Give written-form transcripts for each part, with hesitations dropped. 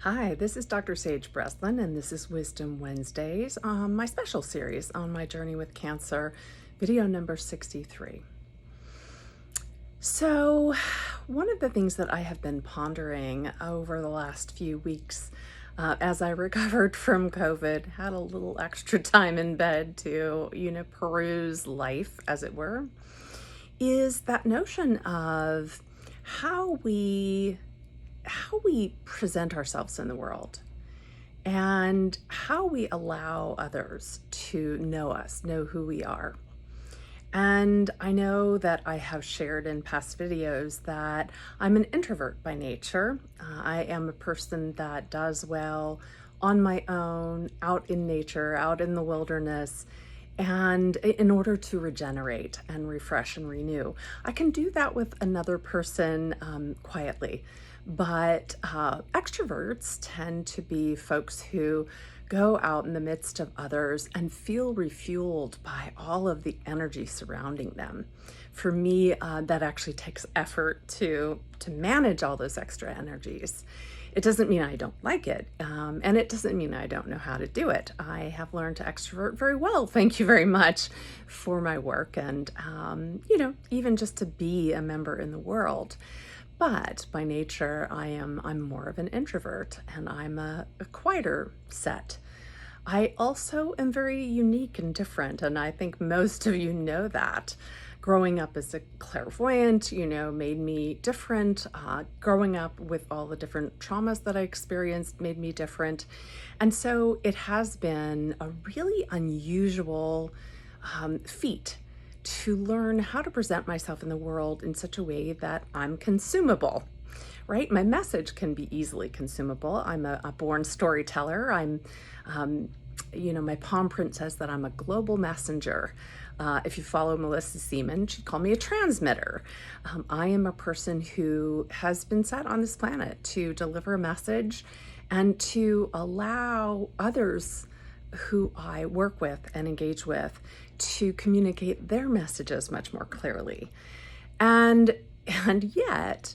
Hi, this is Dr. Sage Breslin, and this is Wisdom Wednesdays, my special series on my journey with cancer, video number 63. So, one of the things that I have been pondering over the last few weeks as I recovered from COVID, had a little extra time in bed to, peruse life, as it were, is that notion of how we present ourselves in the world and how we allow others to know us, know who we are. And I know that I have shared in past videos that I'm an introvert by nature. I am a person that does well on my own, out in nature, out in the wilderness, and in order to regenerate and refresh and renew. I can do that with another person quietly. But extroverts tend to be folks who go out in the midst of others and feel refueled by all of the energy surrounding them. For me, that actually takes effort to manage all those extra energies. It doesn't mean I don't like it, and it doesn't mean I don't know how to do it. I have learned to extrovert very well. Thank you very much for my work and, even just to be a member in the world. But by nature, I'm more of an introvert, and I'm a quieter set. I also am very unique and different, and I think most of you know that. Growing up as a clairvoyant, made me different. Growing up with all the different traumas that I experienced made me different. And so it has been a really unusual feat to learn how to present myself in the world in such a way that I'm consumable, right? My message can be easily consumable. I'm a born storyteller. My palm print says that I'm a global messenger. If you follow Mellissa Seaman, she'd call me a transmitter. I am a person who has been set on this planet to deliver a message and to allow others who I work with and engage with to communicate their messages much more clearly. And yet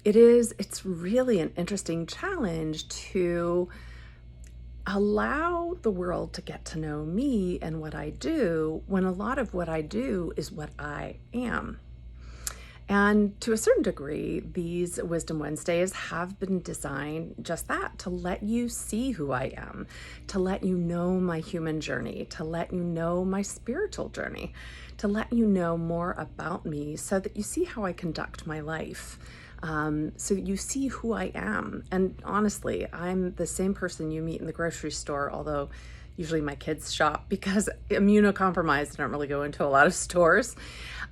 it's really an interesting challenge to allow the world to get to know me and what I do when a lot of what I do is what I am. And to a certain degree, these Wisdom Wednesdays have been designed just that, to let you see who I am, to let you know my human journey, to let you know my spiritual journey, to let you know more about me so that you see how I conduct my life, so that you see who I am. And honestly, I'm the same person you meet in the grocery store, although usually my kids shop because immunocompromised, I don't really go into a lot of stores.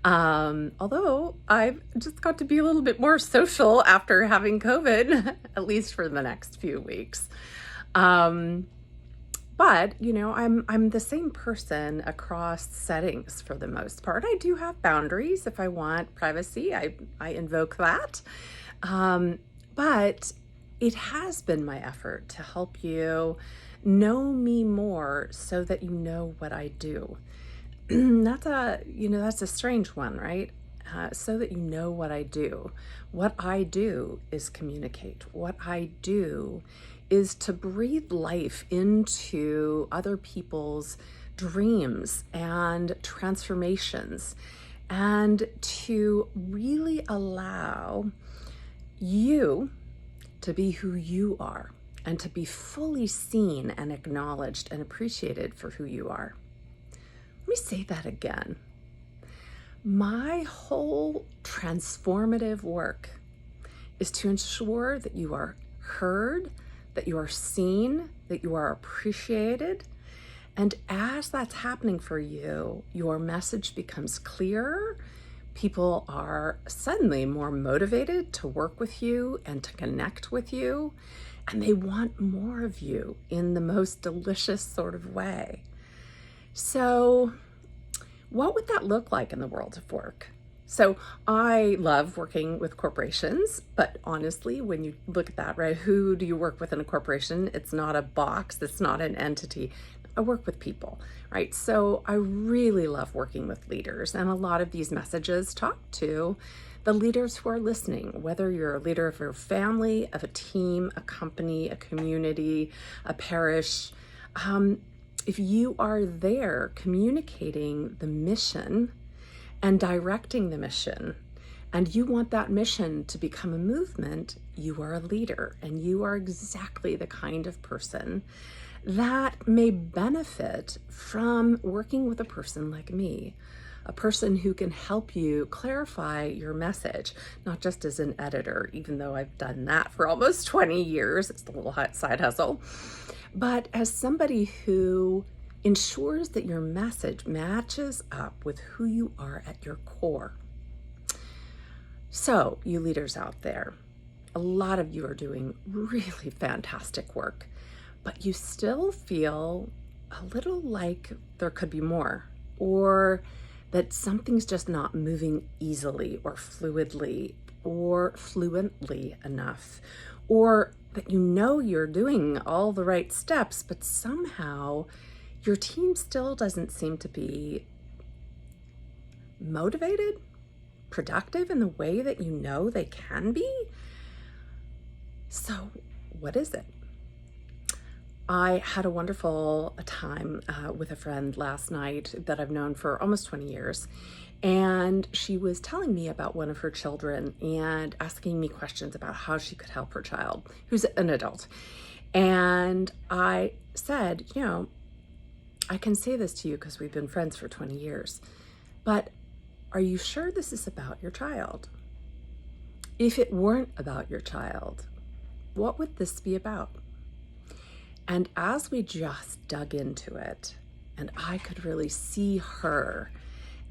Although I've just got to be a little bit more social after having COVID, at least for the next few weeks. But I'm the same person across settings for the most part. I do have boundaries. If I want privacy, I invoke that. But it has been my effort to help you know me more so that you know what I do. That's a strange one, right? So that you know what I do. What I do is communicate. What I do is to breathe life into other people's dreams and transformations, and to really allow you to be who you are and to be fully seen and acknowledged and appreciated for who you are. Let me say that again. My whole transformative work is to ensure that you are heard, that you are seen, that you are appreciated. And as that's happening for you, your message becomes clearer. People are suddenly more motivated to work with you and to connect with you. And they want more of you in the most delicious sort of way. So what would that look like in the world of work? So I love working with corporations, but honestly, when you look at that, right, who do you work with in a corporation? It's not a box, it's not an entity. I work with people, right? So I really love working with leaders, and a lot of these messages talk to the leaders who are listening, whether you're a leader of your family, of a team, a company, a community, a parish, if you are there communicating the mission and directing the mission, and you want that mission to become a movement, you are a leader, and you are exactly the kind of person that may benefit from working with a person like me, a person who can help you clarify your message, not just as an editor, even though I've done that for almost 20 years. It's a little side hustle, but as somebody who ensures that your message matches up with who you are at your core. So, you leaders out there, a lot of you are doing really fantastic work, but you still feel a little like there could be more, or that something's just not moving easily or fluidly or fluently enough, or that you know you're doing all the right steps, but somehow your team still doesn't seem to be motivated, productive in the way that you know they can be. So what is it? I had a wonderful time with a friend last night that I've known for almost 20 years. And she was telling me about one of her children and asking me questions about how she could help her child, who's an adult. And I said, I can say this to you because we've been friends for 20 years, but are you sure this is about your child? If it weren't about your child, what would this be about? And as we just dug into it, and I could really see her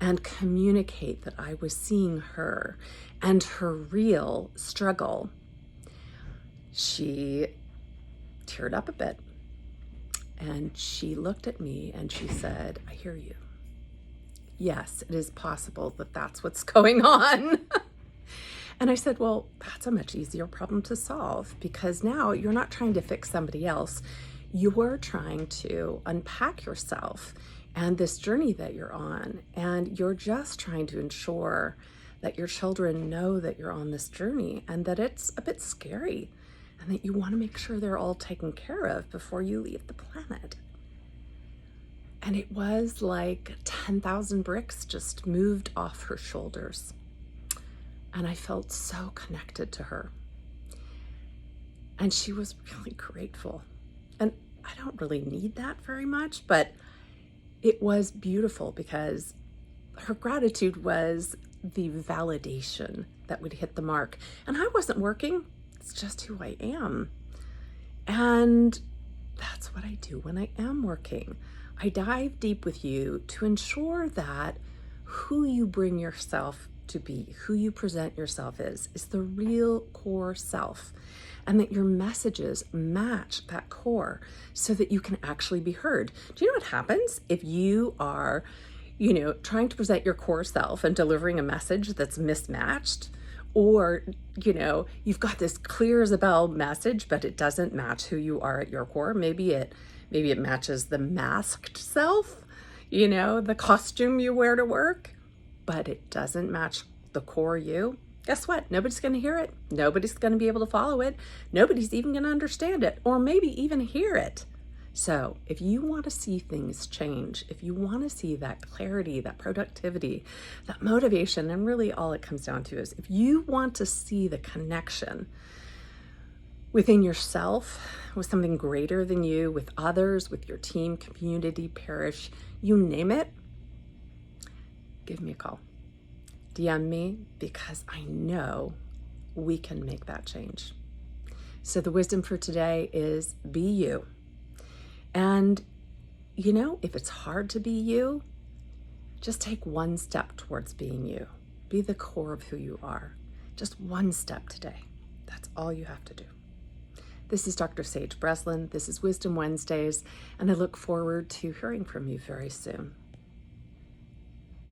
and communicate that I was seeing her and her real struggle, she teared up a bit. And she looked at me and she said, I hear you. Yes, it is possible that that's what's going on. And I said, well, that's a much easier problem to solve, because now you're not trying to fix somebody else. You're trying to unpack yourself and this journey that you're on. And you're just trying to ensure that your children know that you're on this journey and that it's a bit scary and that you want to make sure they're all taken care of before you leave the planet. And it was like 10,000 bricks just moved off her shoulders. And I felt so connected to her. And she was really grateful. And I don't really need that very much, but it was beautiful because her gratitude was the validation that would hit the mark. And I wasn't working. It's just who I am. And that's what I do when I am working. I dive deep with you to ensure that who you bring yourself to be, who you present yourself is the real core self, and that your messages match that core so that you can actually be heard. Do you know what happens if you are, trying to present your core self and delivering a message that's mismatched? Or, you've got this clear as a bell message, but it doesn't match who you are at your core. Maybe it matches the masked self, the costume you wear to work, but it doesn't match the core you. Guess what? Nobody's going to hear it. Nobody's going to be able to follow it. Nobody's even going to understand it, or maybe even hear it. So if you want to see things change, if you want to see that clarity, that productivity, that motivation, and really all it comes down to is if you want to see the connection within yourself, with something greater than you, with others, with your team, community, parish, you name it, give me a call. DM me, because I know we can make that change. So the wisdom for today is be you. And, if it's hard to be you, just take one step towards being you. Be the core of who you are. Just one step today. That's all you have to do. This is Dr. Sage Breslin. This is Wisdom Wednesdays, and I look forward to hearing from you very soon.